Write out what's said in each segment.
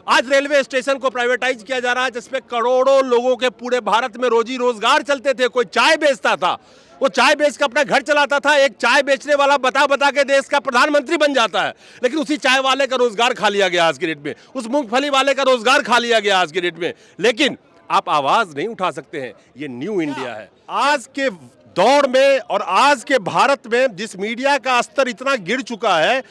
आज railway station को privatise किया जा रहा है, जिसपे करोड़ों लोगों के पूरे भारत में रोजी रोजगार चलते थे। कोई चाय बेचता था, वो चाय बेच के अपना घर चलाता था। एक चाय बेचने वाला बता बता के देश का प्रधानमंत्री बन जाता है, लेकिन उसी चाय वाले का रोजगार खा लिया गया आज की डेट में। उस मूंगफली वाले का रोजगार खा लिया गया आज की डेट में। लेकिन आप आवाज नहीं उठा सकते हैं। ये न्यू इंडिया है। आज के दौर में और आज के भारत में जिस मीडिया का स्तर इतना गिर चुका है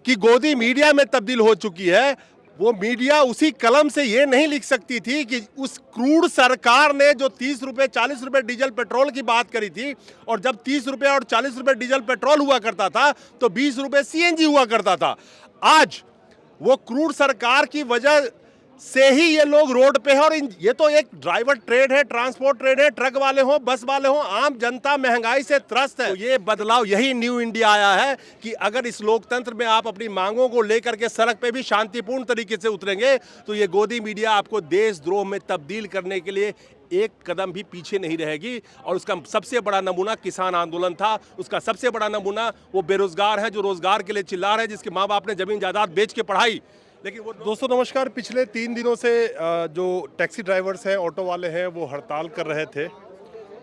कि गोदी मीडिया में तब्दील हो चुकी है, वो मीडिया उसी कलम से ये नहीं लिख सकती थी कि उस क्रूड सरकार ने जो 30 रुपए 40 रुपए डीजल पेट्रोल की बात करी थी, और जब 30 रुपए और 40 रुपए डीजल पेट्रोल हुआ करता था तो 20 रुपए सीएनजी हुआ करता था। आज वो क्रूड सरकार की वजह से ही ये लोग रोड पे है। और ये तो एक ड्राइवर ट्रेड है, ट्रांसपोर्ट ट्रेड है, ट्रक वाले हो, बस वाले हो, आम जनता महंगाई से त्रस्त है। तो ये बदलाव, यही न्यू इंडिया आया है कि अगर इस लोकतंत्र में आप अपनी मांगों को लेकर के सड़क पे भी शांतिपूर्ण तरीके से उतरेंगे तो ये गोदी मीडिया आपको देशद्रोह में तब्दील करने के लिए एक कदम भी पीछे नहीं रहेगी। और उसका सबसे बड़ा नमूना किसान आंदोलन था। उसका सबसे बड़ा नमूना वो बेरोजगार है जो रोजगार के लिए चिल्ला रहे हैं, जिसके माँ बाप ने जमीन जायदाद बेच के पढ़ाई। लेकिन वो दोस्तों नमस्कार। पिछले 3 दिनों से जो टैक्सी ड्राइवर्स हैं, ऑटो वाले हैं, वो हड़ताल कर रहे थे।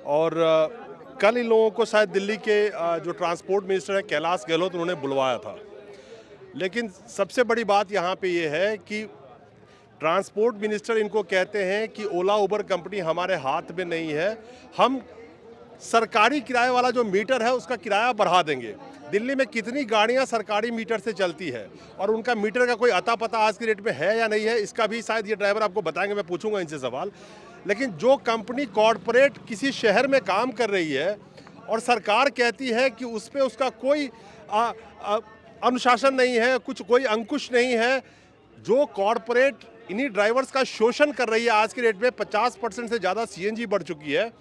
और कल इन लोगों को शायद दिल्ली के जो ट्रांसपोर्ट मिनिस्टर हैं कैलाश गहलोत, उन्होंने बुलवाया था। लेकिन सबसे बड़ी बात यहाँ पे ये है कि ट्रांसपोर्ट मिनिस्टर इनको कहते हैं कि ओला उबर कंपनी हमारे हाथ में नहीं है, हम सरकारी किराए वाला जो मीटर है उसका किराया बढ़ा देंगे। दिल्ली में कितनी गाड़ियां सरकारी मीटर से चलती है और उनका मीटर का कोई अता पता आज की डेट में है या नहीं है, इसका भी शायद ये ड्राइवर आपको बताएंगे, मैं पूछूंगा इनसे सवाल। लेकिन जो कंपनी कॉरपोरेट किसी शहर में काम कर रही है और सरकार कहती है कि उस पर उसका कोई अनुशासन नहीं है, कोई अंकुश नहीं है, जो कॉरपोरेट इन्हीं ड्राइवर्स का शोषण कर रही है। आज की डेट में 50% से ज़्यादा सीएनजी बढ़ चुकी है।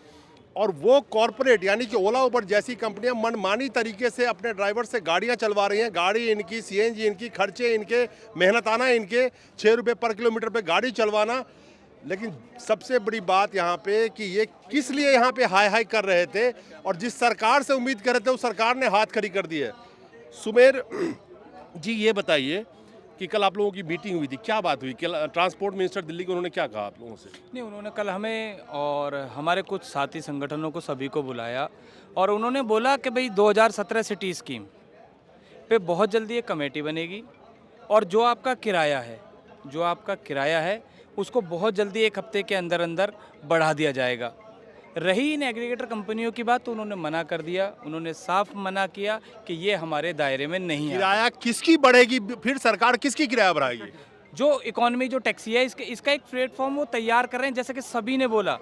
और वो कॉरपोरेट यानी कि ओला उबर जैसी कंपनियां मनमानी तरीके से अपने ड्राइवर से गाड़ियां चलवा रही हैं। गाड़ी इनकी, सीएनजी इनकी, खर्चे इनके, मेहनताना इनके, 6 रुपये पर किलोमीटर पे गाड़ी चलवाना। लेकिन सबसे बड़ी बात यहाँ पे कि ये किस लिए यहाँ पे हाई हाई कर रहे थे और जिस सरकार से उम्मीद कर रहे थे उस सरकार ने हाथ खड़ी कर दी है। सुमेर जी, ये बताइए कि कल आप लोगों की मीटिंग हुई थी, क्या बात हुई? कल ट्रांसपोर्ट मिनिस्टर दिल्ली के, उन्होंने क्या कहा आप लोगों से? नहीं, उन्होंने कल हमें और हमारे कुछ साथी संगठनों को सभी को बुलाया और उन्होंने बोला कि भाई 2017 सिटी स्कीम पे बहुत जल्दी एक कमेटी बनेगी और जो आपका किराया है उसको बहुत जल्दी 1 हफ्ते के अंदर अंदर बढ़ा दिया जाएगा। रही इन एग्रीगेटर कंपनियों की बात तो उन्होंने मना कर दिया। उन्होंने साफ मना किया कि ये हमारे दायरे में नहीं है। किराया किसकी बढ़ेगी? फिर सरकार किसकी किराया बढ़ाएगी? जो इकोनॉमी, जो टैक्सी है, इसका एक प्लेटफॉर्म वो तैयार कर रहे हैं। जैसे कि सभी ने बोला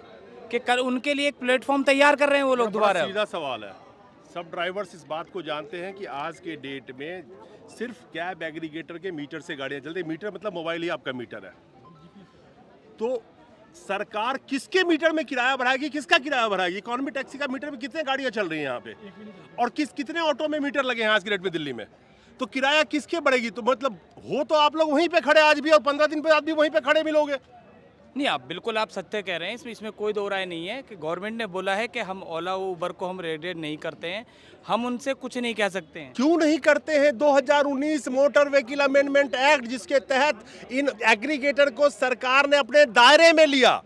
कि कल उनके लिए एक प्लेटफॉर्म तैयार कर रहे हैं वो लोग दोबारा। सीधा सवाल है, सब ड्राइवर्स इस बात को जानते हैं कि आज के डेट में सिर्फ कैब एग्रीगेटर के मीटर से गाड़ियां चलती। मीटर मतलब मोबाइल ही आपका मीटर है। तो सरकार किसके मीटर में किराया बढ़ाएगी? किसका किराया बढ़ाएगी? इकोनॉमी टैक्सी का मीटर में कितने गाड़ियां चल रही हैं यहाँ पे, और कितने ऑटो में मीटर लगे हैं आज की डेट में दिल्ली में? तो किराया किसके बढ़ेगी? तो मतलब हो तो आप लोग वहीं पे खड़े आज भी, और 15 दिन बाद भी वहीं पे खड़े मिलोगे। नहीं, आप बिल्कुल आप सत्य कह रहे हैं। इसमें कोई दो राय नहीं है कि गवर्नमेंट ने बोला है कि हम ओला उबर को हम रेगुलेट नहीं करते हैं, हम उनसे कुछ नहीं कह सकते हैं। क्यों नहीं करते हैं? 2019 मोटर व्हीकल अमेंडमेंट एक्ट, जिसके तहत इन एग्रीगेटर को सरकार ने अपने दायरे में लिया,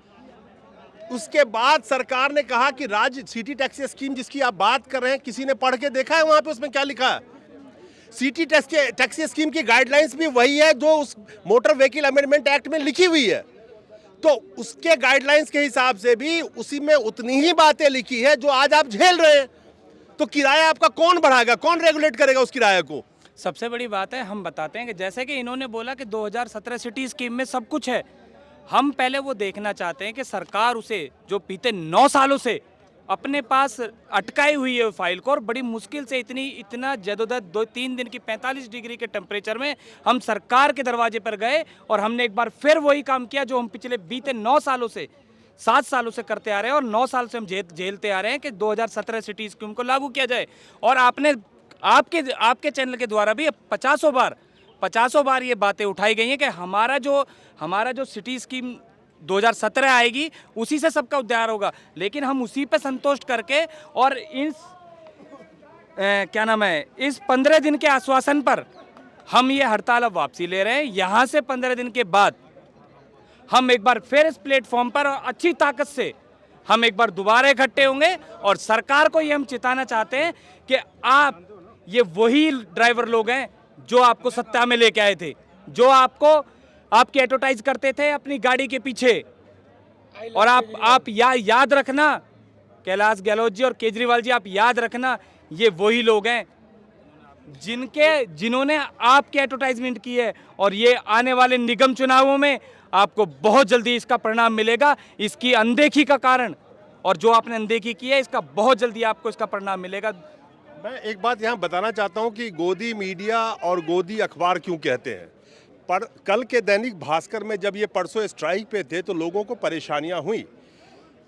उसके बाद सरकार ने कहा कि राज्य सिटी टैक्सी स्कीम जिसकी आप बात कर रहे हैं, किसी ने पढ़ के देखा है वहां पे उसमें क्या लिखा है? सिटी टैक्सी स्कीम की गाइडलाइंस भी वही है जो उस मोटर व्हीकल अमेंडमेंट एक्ट में लिखी हुई है। तो उसके गाइडलाइंस के हिसाब से भी उसी में उतनी ही बातें लिखी है जो आज आप झेल रहे हैं। तो किराया आपका कौन बढ़ाएगा? कौन रेगुलेट करेगा उस किराए को? सबसे बड़ी बात है, हम बताते हैं कि जैसे कि इन्होंने बोला कि 2017 सिटी स्कीम में सब कुछ है, हम पहले वो देखना चाहते हैं कि सरकार उसे जो बीते 9 सालों से अपने पास अटकाई हुई है फाइल को, और बड़ी मुश्किल से इतना जदोजहद 2-3 दिन की 45 डिग्री के टेम्परेचर में हम सरकार के दरवाजे पर गए और हमने एक बार फिर वही काम किया जो हम पिछले बीते 9 सालों से 7 सालों से करते आ रहे हैं, और 9 साल से हम झेलते आ रहे हैं कि 2017 सिटी स्कीम को लागू किया जाए। और आपके चैनल के द्वारा भी 50 बार ये बातें उठाई गई हैं कि हमारा जो सिटी स्कीम 2017 आएगी उसी से सबका उद्धार होगा। लेकिन हम उसी पे संतुष्ट करके और इस 15 दिन के आश्वासन पर हम ये हड़ताल अब वापसी ले रहे हैं। यहाँ से 15 दिन के बाद हम एक बार फिर इस प्लेटफॉर्म पर अच्छी ताकत से हम एक बार दोबारा इकट्ठे होंगे और सरकार को ये हम चिताना चाहते हैं कि आप ये वही ड्राइवर लोग हैं जो आपको सत्ता में लेके आए थे, जो आपको आपकी एडवर्टाइज करते थे अपनी गाड़ी के पीछे। और आप याद रखना, कैलाश गहलोत जी और केजरीवाल जी, आप याद रखना, ये वही लोग हैं जिन्होंने आपकी एडवर्टाइजमेंट की है। और ये आने वाले निगम चुनावों में आपको बहुत जल्दी इसका परिणाम मिलेगा, इसकी अनदेखी का कारण, और जो आपने अनदेखी की है इसका बहुत जल्दी आपको इसका परिणाम मिलेगा। मैं एक बात यहाँ बताना चाहता हूँ कि गोदी मीडिया और गोदी अखबार क्यों कहते हैं। पर कल के दैनिक भास्कर में जब ये परसों स्ट्राइक पे थे तो लोगों को परेशानियाँ हुई।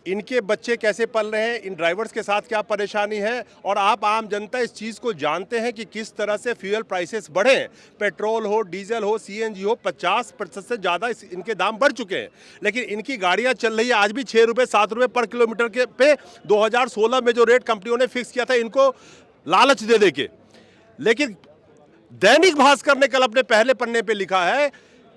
इनके बच्चे कैसे पल रहे हैं, इन ड्राइवर्स के साथ क्या परेशानी है, और आप आम जनता इस चीज़ को जानते हैं कि किस तरह से फ्यूल प्राइसेस बढ़े हैं। पेट्रोल हो, डीजल हो, सीएनजी हो, 50% से ज़्यादा इनके दाम बढ़ चुके हैं। लेकिन इनकी गाड़ियां चल रही है आज भी 6 रुपये 7 रुपये पर किलोमीटर के पे 2016 में जो रेट कंपनियों ने फिक्स किया था इनको लालच दे दे के। लेकिन दैनिक भास्कर ने कल अपने पहले पन्ने पे लिखा है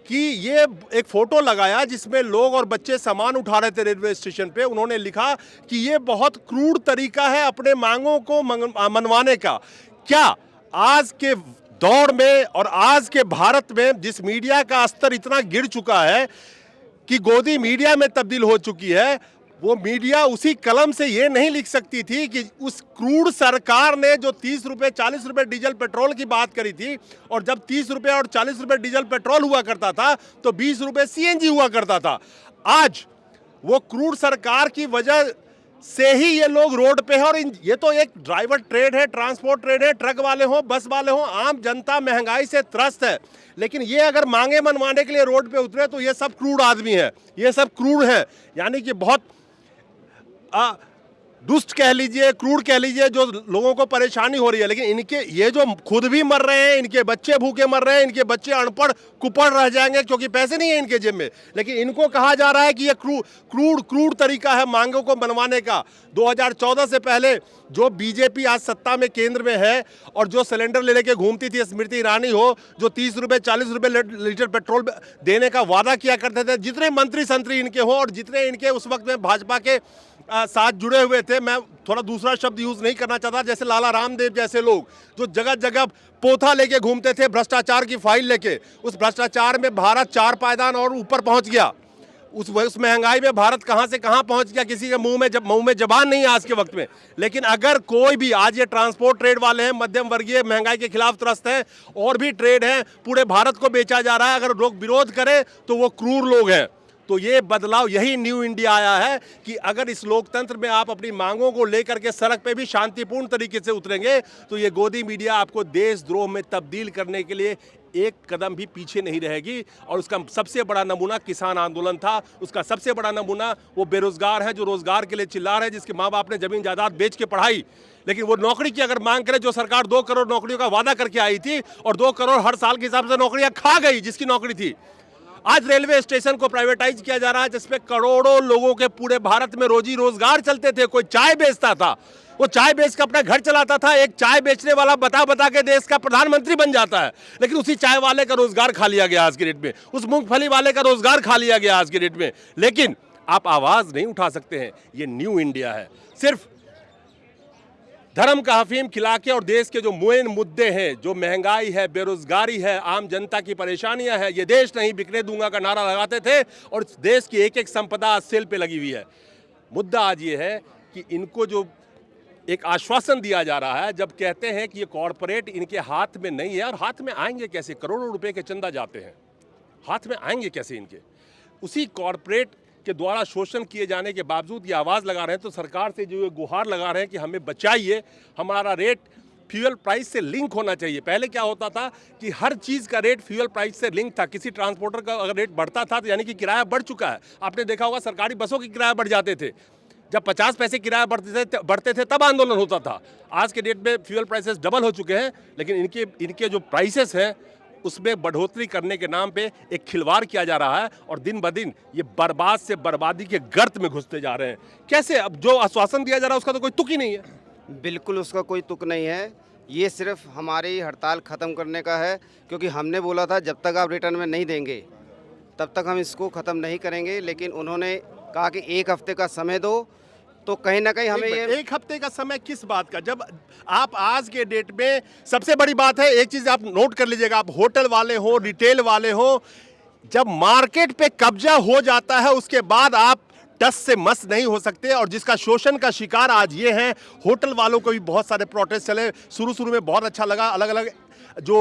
कि ये एक फोटो लगाया जिसमें लोग और बच्चे सामान उठा रहे थे रेलवे स्टेशन पे। उन्होंने लिखा कि ये बहुत क्रूर तरीका है अपने मांगों को मनवाने का। क्या आज के दौर में और आज के भारत में जिस मीडिया का स्तर इतना गिर चुका है कि गोदी मीडिया में तब्दील हो चुकी है, वो मीडिया उसी कलम से ये नहीं लिख सकती थी कि उस क्रूर सरकार ने जो 30 रुपये 40 रुपये डीजल पेट्रोल की बात करी थी, और जब 30 रुपये और 40 रुपये डीजल पेट्रोल हुआ करता था तो 20 रुपये सीएनजी हुआ करता था। आज वो क्रूर सरकार की वजह से ही ये लोग रोड पे हैं। और ये तो एक ड्राइवर ट्रेड है, ट्रांसपोर्ट ट्रेड है, ट्रक वाले हों, बस वाले हों, आम जनता महंगाई से त्रस्त है। लेकिन ये अगर मांगे मनवाने के लिए रोड पे उतरे तो ये सब क्रूर आदमी है, ये सब क्रूर है, यानी कि बहुत दुष्ट कह लीजिए, क्रूर कह लीजिए, जो लोगों को परेशानी हो रही है। लेकिन इनके ये जो खुद भी मर रहे हैं, इनके बच्चे भूखे मर रहे हैं, इनके बच्चे अनपढ़ कुपड़ रह जाएंगे क्योंकि पैसे नहीं है इनके जेब में। लेकिन इनको कहा जा रहा है कि ये क्रूर तरीका है मांगों को मनवाने का। 2014 से पहले जो बीजेपी आज सत्ता में केंद्र में है और जो सिलेंडर ले लेके घूमती थी, स्मृति ईरानी हो, जो 30 रुपये 40 रुपये लीटर पेट्रोल देने का वादा किया करते थे, जितने मंत्री संतरी इनके हों और जितने इनके उस वक्त में भाजपा के साथ जुड़े हुए थे, मैं थोड़ा दूसरा शब्द यूज नहीं करना चाहता, जैसे लाला रामदेव जैसे लोग जो जगह जगह पोथा लेके घूमते थे भ्रष्टाचार की फाइल लेके, उस भ्रष्टाचार में भारत 4 पायदान और ऊपर पहुंच गया। उस महंगाई में भारत कहां से कहां पहुंच गया, किसी के मुंह में जबान नहीं है आज के वक्त में। लेकिन अगर कोई भी आज ये ट्रांसपोर्ट ट्रेड वाले हैं, मध्यम वर्गीय, महंगाई के खिलाफ त्रस्त है, और भी ट्रेड है, पूरे भारत को बेचा जा रहा है, अगर लोग विरोध करें तो वो क्रूर लोग हैं। तो ये बदलाव, यही न्यू इंडिया आया है कि अगर इस लोकतंत्र में आप अपनी मांगों को लेकर के सड़क पे भी शांतिपूर्ण तरीके से उतरेंगे तो ये गोदी मीडिया आपको देशद्रोह में तब्दील करने के लिए एक कदम भी पीछे नहीं रहेगी। और उसका सबसे बड़ा नमूना किसान आंदोलन था, उसका सबसे बड़ा नमूना वो बेरोजगार है जो रोजगार के लिए चिल्ला रहे हैं, जिसके माँ बाप ने जमीन जायदाद बेच के पढ़ाई, लेकिन वो नौकरी की अगर मांग करे, जो सरकार 2 करोड़ नौकरियों का वादा करके आई थी और 2 करोड़ हर साल के हिसाब से नौकरियां खा गई जिसकी नौकरी थी। आज रेलवे स्टेशन को प्राइवेटाइज किया जा रहा है जिसमें करोड़ों लोगों के पूरे भारत में रोजी रोजगार चलते थे। कोई चाय बेचता था, वो चाय बेच के अपना घर चलाता था। एक चाय बेचने वाला बता बता के देश का प्रधानमंत्री बन जाता है, लेकिन उसी चाय वाले का रोजगार खा लिया गया आज के डेट में, उस मूंगफली वाले का रोजगार खा लिया गया आज के डेट में। लेकिन आप आवाज नहीं उठा सकते हैं। ये न्यू इंडिया है। सिर्फ धर्म का अफीम खिला के और देश के जो मेन मुद्दे हैं, जो महंगाई है, बेरोजगारी है, आम जनता की परेशानियां हैं, ये देश नहीं बिकने दूंगा का नारा लगाते थे और देश की एक एक संपदा सेल पे लगी हुई है। मुद्दा आज ये है कि इनको जो एक आश्वासन दिया जा रहा है, जब कहते हैं कि ये कॉरपोरेट इनके हाथ में नहीं है, और हाथ में आएंगे कैसे? करोड़ों रुपए के चंदा जाते हैं, हाथ में आएंगे कैसे इनके? उसी कॉरपोरेट के द्वारा शोषण किए जाने के बावजूद ये आवाज़ लगा रहे हैं, तो सरकार से जो ये गुहार लगा रहे हैं कि हमें बचाइए, हमारा रेट फ्यूल प्राइस से लिंक होना चाहिए। पहले क्या होता था कि हर चीज़ का रेट फ्यूल प्राइस से लिंक था। किसी ट्रांसपोर्टर का अगर रेट बढ़ता था तो यानी कि किराया बढ़ चुका है। आपने देखा होगा सरकारी बसों के किराया बढ़ जाते थे, जब 50 पैसे किराया बढ़ते थे तब आंदोलन होता था। आज के डेट में फ्यूल प्राइसेस डबल हो चुके हैं, लेकिन इनके जो प्राइसेस हैं उसमें बढ़ोतरी करने के नाम पे एक खिलवाड़ किया जा रहा है और दिन ब दिन ये बर्बाद से बर्बादी के गर्त में घुसते जा रहे हैं। कैसे? अब जो आश्वासन दिया जा रहा है उसका तो कोई तुक ही नहीं है। बिल्कुल उसका कोई तुक नहीं है। ये सिर्फ हमारी हड़ताल ख़त्म करने का है, क्योंकि हमने बोला था जब तक आप रिटर्न में नहीं देंगे तब तक हम इसको ख़त्म नहीं करेंगे, लेकिन उन्होंने कहा कि 1 हफ्ते का समय दो, तो कहीं ना कहीं हमें ये एक हफ्ते का समय किस बात का? जब आप आज के डेट में सबसे बड़ी बात है, एक चीज आप नोट कर लीजिएगा, आप होटल वाले हो, रिटेल वाले हो, जब मार्केट पे कब्जा हो जाता है उसके बाद आप टस से मस नहीं हो सकते। और जिसका शोषण का शिकार आज ये हैं, होटल वालों को भी बहुत सारे प्रोटेस्ट चले, शुरू में बहुत अच्छा लगा, अलग अलग जो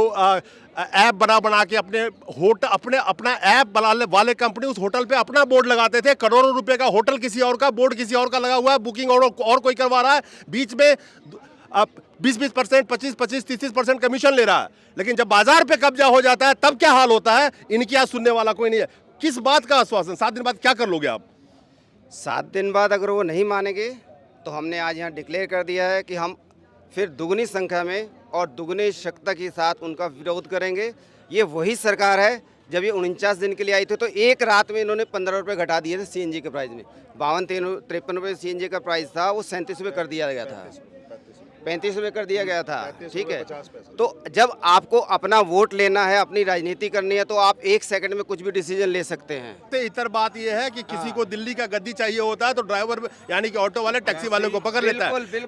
ऐप बना के अपना ऐप बनाने वाले कंपनी उस होटल पे अपना बोर्ड लगाते थे, करोड़ों रुपए का होटल किसी और का, बोर्ड किसी और का लगा हुआ है, बुकिंग और कोई करवा रहा है, बीच में 20% 25% 30% कमीशन ले रहा है। लेकिन जब बाजार पे कब्जा हो जाता है तब क्या हाल होता है, इनकी आज सुनने वाला कोई नहीं है। किस बात का आश्वासन? 7 दिन बाद क्या कर लोगे आप? 7 दिन बाद अगर वो नहीं मानेंगे तो हमने आज यहाँ डिक्लेयर कर दिया है कि हम फिर दुगनी संख्या में और दुगनी क्षमता के साथ उनका विरोध करेंगे। ये वही सरकार है जब ये 49 दिन के लिए आई थी तो एक रात में इन्होंने 15 रुपये घटा दिए थे सीएनजी के प्राइस में। 53 रुपये सीएनजी का प्राइस था, वो 37 रुपये कर दिया गया था, 35 रुपये कर दिया गया था, ठीक है। तो जब आपको अपना वोट लेना है, अपनी राजनीति करनी है, तो आप 1 सेकंड में कुछ भी डिसीजन ले सकते हैं। तो इतर बात यह है कि किसी को दिल्ली का गद्दी चाहिए होता है तो ड्राइवर यानी कि ऑटो वाले टैक्सी वाले को पकड़ लेता है।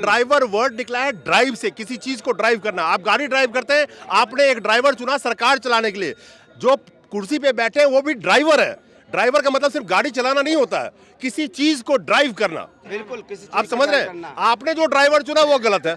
ड्राइवर वर्ड निकला है ड्राइव से, किसी चीज को ड्राइव करना। आप गाड़ी ड्राइव करते हैं, आपने एक ड्राइवर चुना सरकार चलाने के लिए, जो कुर्सी पे बैठे हैं वो भी ड्राइवर है। ड्राइवर का मतलब सिर्फ गाड़ी चलाना नहीं होता है, किसी चीज को ड्राइव करना। बिल्कुल, किसी आप समझ रहे हैं? आपने जो ड्राइवर चुना वो गलत है।